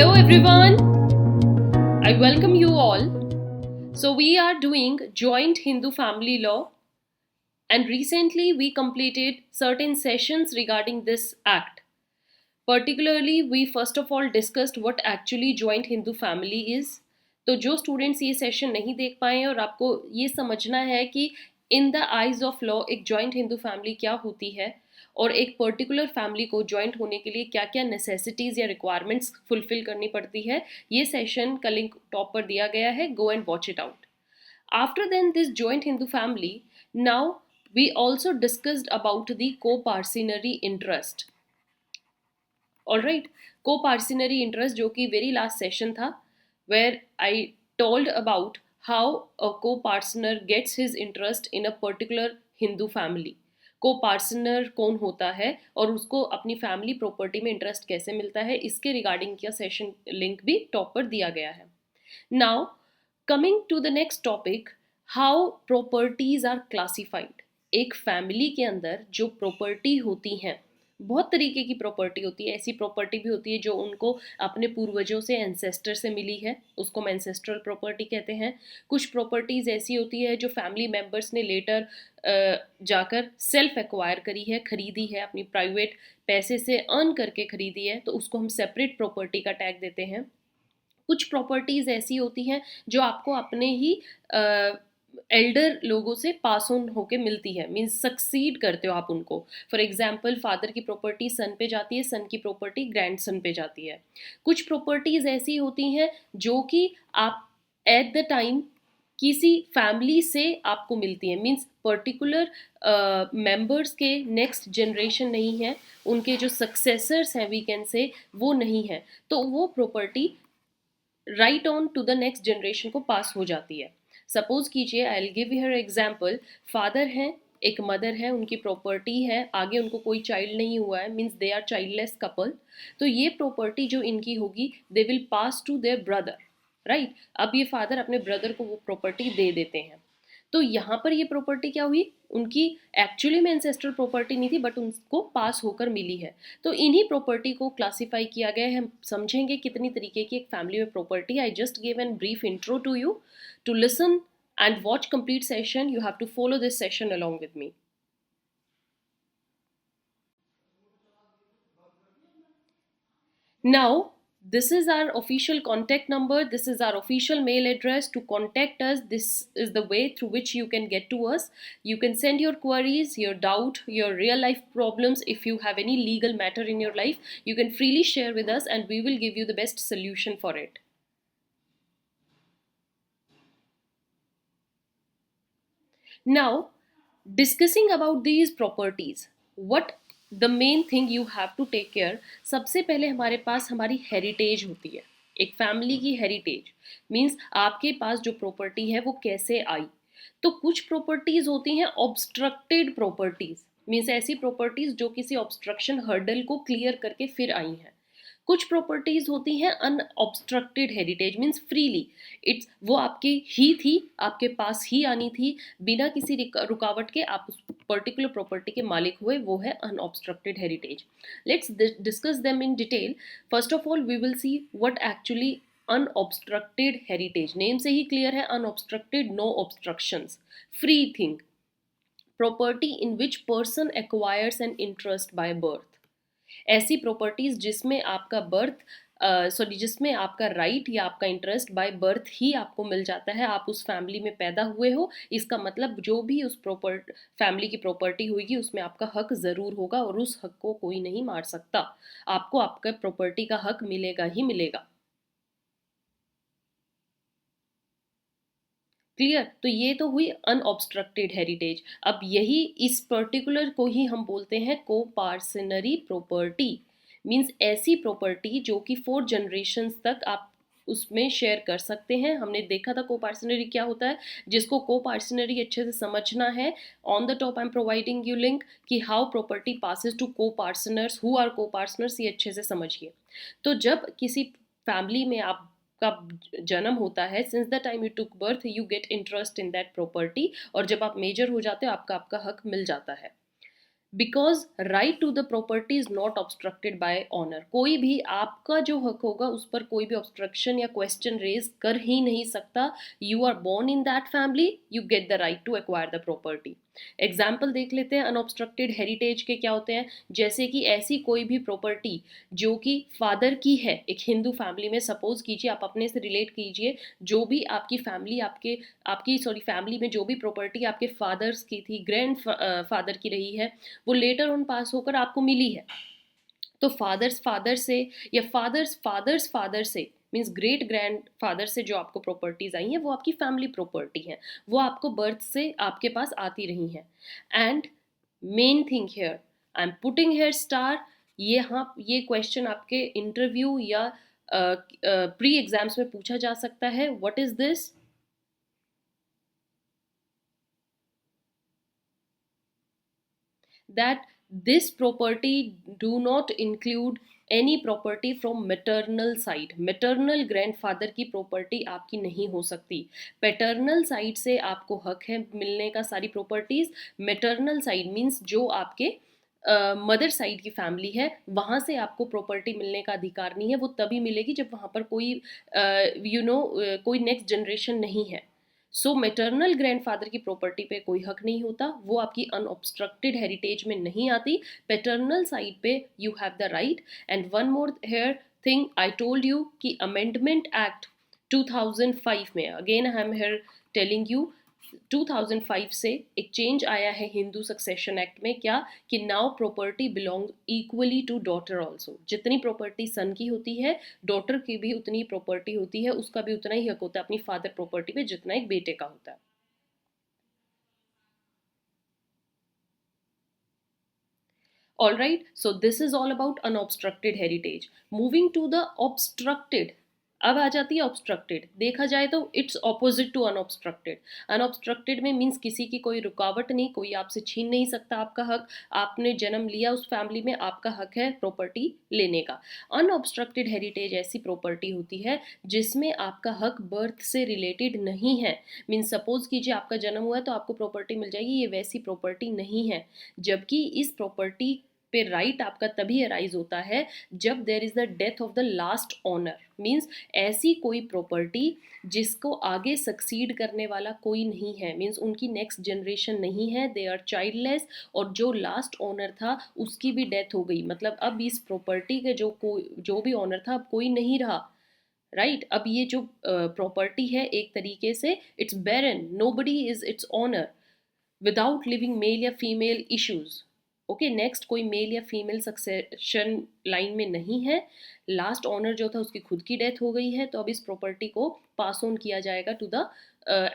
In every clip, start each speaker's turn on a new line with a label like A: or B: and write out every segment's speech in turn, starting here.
A: Hello everyone, I welcome you all. So we are doing joint Hindu family law and recently we completed certain sessions regarding this act. Particularly we first of all discussed what actually joint Hindu family is. तो जो students ये session नहीं देख पाए हैं और आपको ये समझना है कि in the eyes of law एक जॉइंट हिंदू फैमिली क्या होती है और एक पर्टिकुलर फैमिली को जॉइंट होने के लिए क्या क्या नेसेसिटीज़ या रिक्वायरमेंट्स फुलफिल करनी पड़ती है, ये सेशन का लिंक टॉप पर दिया गया है. Go and watch it out. After then this joint Hindu family, now we also discussed about the co-parcenary interest. Alright, co-parcenary interest जो कि very last session था, where I told about how a co-parcener gets his interest in a particular Hindu family. को-पार्सनर कौन होता है और उसको अपनी family property में इंटरेस्ट कैसे मिलता है, इसके रिगार्डिंग का सेशन लिंक भी टॉप पर दिया गया है. Now coming to the next topic, how properties are classified. एक फैमिली के अंदर जो प्रॉपर्टी होती हैं, बहुत तरीके की प्रॉपर्टी होती है. ऐसी प्रॉपर्टी भी होती है जो उनको अपने पूर्वजों से, एंसेस्टर से मिली है, उसको हम एंसेस्ट्रल प्रॉपर्टी कहते हैं. कुछ प्रॉपर्टीज़ ऐसी होती है जो फैमिली मेम्बर्स ने लेटर जाकर सेल्फ एक्वायर करी है, खरीदी है, अपनी प्राइवेट पैसे से अर्न करके खरीदी है, तो उसको हम सेपरेट प्रॉपर्टी का टैग देते हैं. कुछ प्रॉपर्टीज़ ऐसी होती हैं जो आपको अपने ही एल्डर लोगों से पास ऑन होके मिलती है, मीन्स सक्सीड करते हो आप उनको. फॉर एग्जाम्पल फादर की प्रॉपर्टी सन पे जाती है, सन की प्रॉपर्टी ग्रैंड सन पे जाती है. कुछ प्रॉपर्टीज़ ऐसी होती हैं जो कि आप एट द टाइम किसी फैमिली से आपको मिलती है, मीन्स पर्टिकुलर मेंबर्स के नेक्स्ट जनरेशन नहीं है, उनके जो सक्सेसर्स हैं वी कैन से वो नहीं है, तो वो property right on to the next generation को पास हो जाती है. सपोज कीजिए, I will give here example. Father हैं, एक मदर है, उनकी प्रॉपर्टी है, आगे उनको कोई चाइल्ड नहीं हुआ है, means they are childless couple. तो ये प्रॉपर्टी जो इनकी होगी they will pass to their brother, right. अब ये फादर अपने ब्रदर को वो प्रॉपर्टी दे देते हैं. तो यहाँ पर ये प्रॉपर्टी क्या हुई, उनकी एक्चुअली में एंसेस्ट्रल प्रॉपर्टी नहीं थी बट उनको पास होकर मिली है. तो इन्हीं प्रॉपर्टी को क्लासिफाई किया गया है. हम समझेंगे कितनी तरीके की एक फैमिली में property. I just give an brief intro to you. To listen and watch complete session, you have to follow this session along with me. Now this is our official contact number, this is our official mail address. To contact us, this is the way through which you can get to us. You can send your queries, your doubt, your real life problems. If you have any legal matter in your life, you can freely share with us and we will give you the best solution for it. Now discussing about these properties, what the main thing you have to take care. सबसे पहले हमारे पास हमारी heritage होती है. एक family की heritage means आपके पास जो प्रॉपर्टी है वो कैसे आई. तो कुछ प्रॉपर्टीज होती हैं ऑब्स्ट्रक्टेड प्रॉपर्टीज, मीन्स ऐसी प्रॉपर्टीज जो किसी ऑब्स्ट्रक्शन हर्डल को क्लियर करके फिर आई हैं. कुछ प्रॉपर्टीज होती हैं unobstructed heritage, means freely it's वो आपकी ही थी, आपके पास ही आनी थी, बिना किसी रुकावट के आप उस पर्टिकुलर प्रॉपर्टी के मालिक हुए, वो है unobstructed heritage. Let's discuss them in detail. First of all we will see what actually unobstructed heritage. Name से ही क्लियर है, unobstructed, no obstructions, free thing. Property in which person acquires an interest by birth. ऐसी properties जिसमें आपका जिसमें आपका right या आपका इंटरेस्ट बाय बर्थ ही आपको मिल जाता है. आप उस फैमिली में पैदा हुए हो, इसका मतलब जो भी उस फैमिली की प्रॉपर्टी होगी उसमें आपका हक ज़रूर होगा और उस हक को कोई नहीं मार सकता. आपको आपका प्रॉपर्टी का हक मिलेगा ही मिलेगा. क्लियर. तो ये तो हुई अनऑब्स्ट्रक्टेड हेरिटेज. अब यही इस पर्टिकुलर को ही हम बोलते हैं को-पार्सनरी प्रॉपर्टी. मीन्स ऐसी प्रॉपर्टी जो कि 4 जनरेशन्स तक आप उसमें शेयर कर सकते हैं. हमने देखा था को-पार्सनरी क्या होता है. जिसको को-पार्सनरी अच्छे से समझना है, on the top I am providing you link कि how property passes to coparceners, who are coparceners, ये अच्छे से समझिए. तो जब किसी फैमिली में आप का जन्म होता है, since the time you took birth you get interest in that property, और जब आप मेजर हो जाते हो आपका हक मिल जाता है. Because right to the property is not obstructed by owner. कोई भी आपका जो हक होगा उस पर कोई भी ऑब्स्ट्रक्शन या क्वेश्चन रेज कर ही नहीं सकता। You are born in that family, you get the right to acquire the property. Example देख लेते हैं अनऑब्स्ट्रक्टेड हेरिटेज के क्या होते हैं। जैसे कि ऐसी कोई भी प्रॉपर्टी जो कि फादर की है, एक हिंदू फैमिली में, सपोज कीजिए, आप अपने से रिलेट कीजिए, जो भी आपकी फैमिली आपकी फैमिली में जो भी प्रॉपर्टी आपके फादर्स की थी, ग्रैंड फादर की रही है, वो लेटर ऑन पास होकर आपको मिली है। तो फादर्स फादर से या फादर्स फादर्स फादर से मीन्स ग्रेट ग्रैंड फादर से जो आपको प्रॉपर्टीज आई हैं वो आपकी फैमिली प्रॉपर्टी हैं, वो आपको बर्थ से आपके पास आती रही हैं। And main thing here, I am putting here star. ये हाँ, ये क्वेश्चन आपके इंटरव्यू या प्री एग्जाम्स में पूछा जा सकता है। What is this? That this property do not include any property from maternal side। maternal grandfather की property आपकी नहीं हो सकती। paternal side से आपको हक है मिलने का सारी properties। maternal side means जो आपके मदर साइड की फैमिली है, वहाँ से आपको प्रॉपर्टी मिलने का अधिकार नहीं है। वो तभी मिलेगी जब वहाँ पर कोई कोई नेक्स्ट जनरेशन नहीं है। सो मेटर्नल ग्रैंडफादर की प्रॉपर्टी पे कोई हक नहीं होता, वो आपकी अनऑब्स्ट्रक्टेड हेरिटेज में नहीं आती। पेटर्नल साइड पे you have the right. And one more here thing I told you कि अमेंडमेंट एक्ट 2005 में, again I am here telling you, 2005 से एक चेंज आया है हिंदू सक्सेशन एक्ट में। क्या? कि now property belong equally to daughter also. जितनी प्रॉपर्टी सन की होती है, डॉटर की भी उतनी प्रॉपर्टी होती है, उसका भी उतना ही हक होता है अपनी फादर प्रॉपर्टी पे जितना एक बेटे का होता है। All right, so this is all about unobstructed heritage. Moving to the obstructed, अब आ जाती है ऑब्स्ट्रक्टेड। देखा जाए तो it's opposite to unobstructed. Unobstructed में मीन्स किसी की कोई रुकावट नहीं, कोई आपसे छीन नहीं सकता आपका हक। आपने जन्म लिया उस फैमिली में, आपका हक है प्रॉपर्टी लेने का। अनऑब्स्ट्रक्टेड हेरिटेज ऐसी प्रॉपर्टी होती है जिसमें आपका हक बर्थ से रिलेटेड नहीं है। मीन्स सपोज कीजिए आपका जन्म हुआ है तो आपको प्रॉपर्टी मिल जाएगी, ये वैसी प्रॉपर्टी नहीं है। जबकि इस प्रॉपर्टी पे राइट आपका तभी अराइज होता है जब देर is the death of the last owner. Means ऐसी कोई प्रॉपर्टी जिसको आगे सक्सीड करने वाला कोई नहीं है, मीन्स उनकी नेक्स्ट जनरेशन नहीं है, दे आर चाइल्डलेस, और जो लास्ट ओनर था उसकी भी डेथ हो गई। मतलब अब इस प्रॉपर्टी के जो भी ओनर था अब कोई नहीं रहा। राइट अब ये जो प्रॉपर्टी है एक तरीके से it's barren, nobody is it's owner without living male या फीमेल इश्यूज। ओके, नेक्स्ट कोई मेल या फीमेल सक्सेशन लाइन में नहीं है। लास्ट ऑनर जो था उसकी खुद की डेथ हो गई है, तो अब इस प्रॉपर्टी को पास ऑन किया जाएगा to the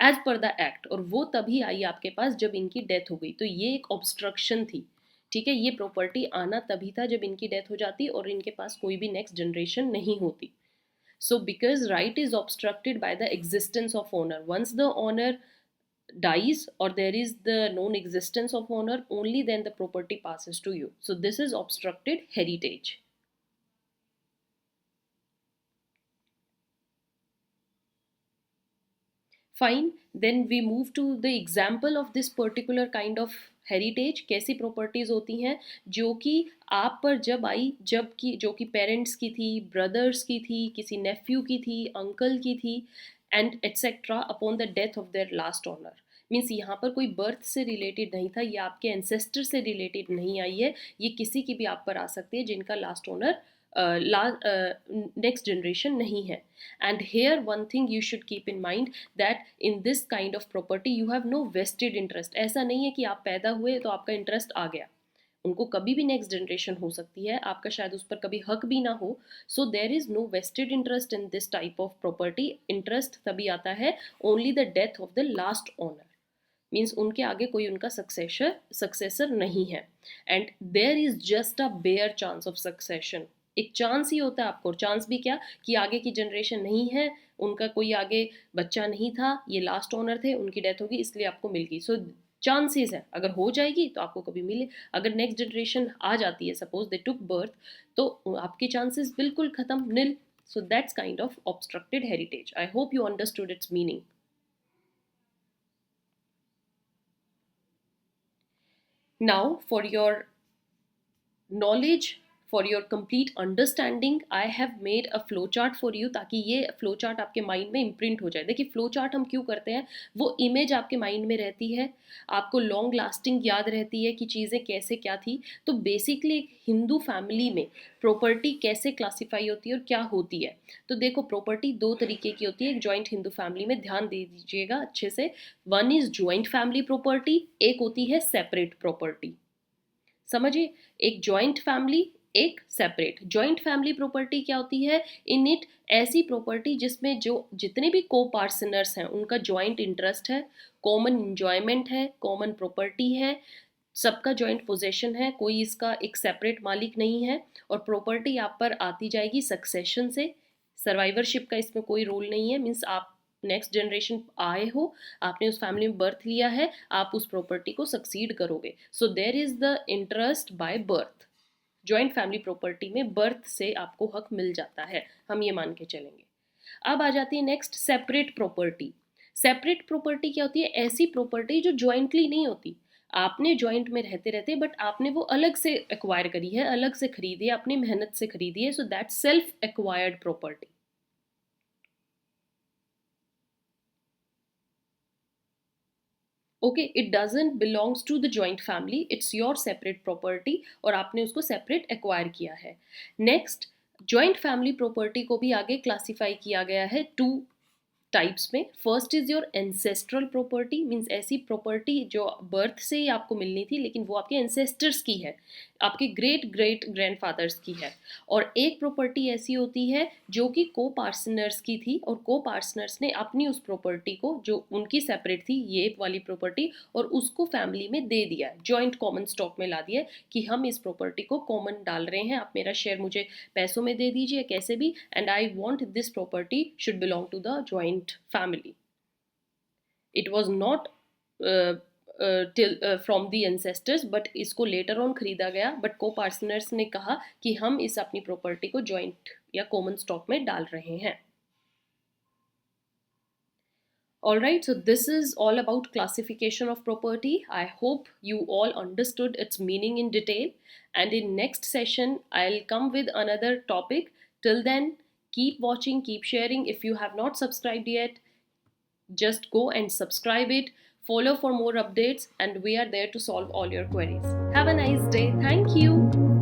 A: as per the act, और वो तभी आई आपके पास जब इनकी डेथ हो गई। तो ये एक ऑब्स्ट्रक्शन थी। ठीक है, ये प्रॉपर्टी आना तभी था जब इनकी डेथ हो जाती और इनके पास कोई भी नेक्स्ट जनरेशन नहीं होती। So because right is obstructed by the existence of owner, once the owner dies or there is the non-existence of owner, only then the property passes to you. So this is obstructed heritage. Fine, then we move to the example of this particular kind of heritage. कैसी properties होती हैं जो कि आप पर जब आई, जब कि जो कि पेरेंट्स की थी, ब्रदर्स की थी, किसी नेफ्यू की थी, अंकल की थी, and etcetera upon the death of their last owner. Means यहाँ पर कोई बर्थ से रिलेटेड नहीं था, ये आपके एंसेस्टर से रिलेटेड नहीं आई है, ये किसी की भी आप पर आ सकती है जिनका लास्ट ओनर नेक्स्ट जनरेशन नहीं है। And here one thing you should keep in mind that in this kind of property you have no vested interest. ऐसा नहीं है कि आप पैदा हुए तो आपका इंटरेस्ट आ गया, उनको कभी भी नेक्स्ट जनरेशन हो सकती है, आपका शायद उस पर कभी हक भी ना हो। So there is no vested interest in this type of property. Interest तभी आता है only the death of the last owner, means उनके आगे कोई उनका सक्सेसर नहीं है। And there is just a bare chance of succession. एक चांस ही होता है आपको, चांस भी क्या कि आगे की जनरेशन नहीं है, उनका कोई आगे बच्चा नहीं था, ये लास्ट ओनर थे, उनकी डेथ होगी इसलिए आपको मिल गई। सो चांसेस है, अगर हो जाएगी तो आपको कभी मिले, अगर नेक्स्ट जनरेशन आ जाती है, सपोज दे टुक बर्थ, तो आपके चांसेस बिल्कुल खत्म, nil. So that's kind of obstructed heritage. I hope you understood its meaning. Now for your knowledge, for your complete understanding, I have made a flow chart for you, ताकि ये flow chart आपके mind में imprint हो जाए. देखिए flow chart हम क्यों करते हैं, वो इमेज आपके माइंड में रहती है, आपको लॉन्ग लास्टिंग याद रहती है कि चीज़ें कैसे क्या थी. तो बेसिकली एक हिंदू फैमिली में प्रॉपर्टी कैसे क्लासीफाई होती है और क्या होती है. तो देखो प्रॉपर्टी दो तरीके की होती है एक जॉइंट हिंदू फैमिली में, ध्यान दे दीजिएगा अच्छे से. One is joint family property, एक होती है सेपरेट प्रॉपर्टी. समझिए, एक जॉइंट फैमिली, एक सेपरेट. जॉइंट फैमिली प्रॉपर्टी क्या होती है, इन इट ऐसी प्रॉपर्टी जिसमें जो जितने भी को पार्टनर्स हैं उनका जॉइंट इंटरेस्ट है, कॉमन इंजॉयमेंट है, कॉमन प्रॉपर्टी है, सबका जॉइंट पोजेशन है, कोई इसका एक सेपरेट मालिक नहीं है. और प्रॉपर्टी आप पर आती जाएगी सक्सेशन से, सर्वाइवरशिप का इसमें कोई रोल नहीं है. मीन्स आप नेक्स्ट जनरेशन आए हो, आपने उस फैमिली में बर्थ लिया है, आप उस प्रॉपर्टी को सक्सीड करोगे. So there is the interest by birth. Joint family property में बर्थ से आपको हक मिल जाता है, हम ये मान के चलेंगे. अब आ जाती है next separate property. Separate property क्या होती है, ऐसी प्रॉपर्टी जो जॉइंटली नहीं होती. आपने जॉइंट में रहते रहते बट आपने वो अलग से एक्वायर करी है, अलग से खरीदी है, अपनी मेहनत से खरीदी है. So that self acquired property. Okay, it doesn't belongs to the joint family, it's your separate property और आपने उसको सेपरेट एक्वायर किया है. नेक्स्ट, जॉइंट फैमिली प्रॉपर्टी को भी आगे क्लासिफाई किया गया है टू टाइप्स में. First is your ancestral property, means ऐसी प्रॉपर्टी जो बर्थ से ही आपको मिलनी थी लेकिन वो आपके एंसेस्टर्स की है, आपके ग्रेट ग्रेट ग्रैंडफादर्स की है. और एक प्रॉपर्टी ऐसी होती है जो कि को पार्टनर्स की थी और को पार्टनर्स ने अपनी उस प्रॉपर्टी को जो उनकी सेपरेट थी ये वाली प्रॉपर्टी, और उसको फैमिली में दे दिया, जॉइंट कॉमन स्टॉक में ला दिया कि हम इस प्रॉपर्टी को कॉमन डाल रहे हैं, आप मेरा शेयर मुझे पैसों में दे दीजिए कैसे भी, and I want this property should belong to the joint family. It was not till from the ancestors but इसको लेटर ऑन खरीदा गया, बट को पार्टनर्स ने कहा कि हम इस अपनी प्रॉपर्टी को जॉइंट या कॉमन स्टॉक में डाल रहे हैं. Alright, so this is all about classification of property. I hope you all understood its meaning in detail, and in next session I'll come with another topic. Till then, keep watching, keep sharing. If you have not subscribed yet, just go and subscribe it. Follow for more updates, and we are there to solve all your queries. Have a nice day. Thank you.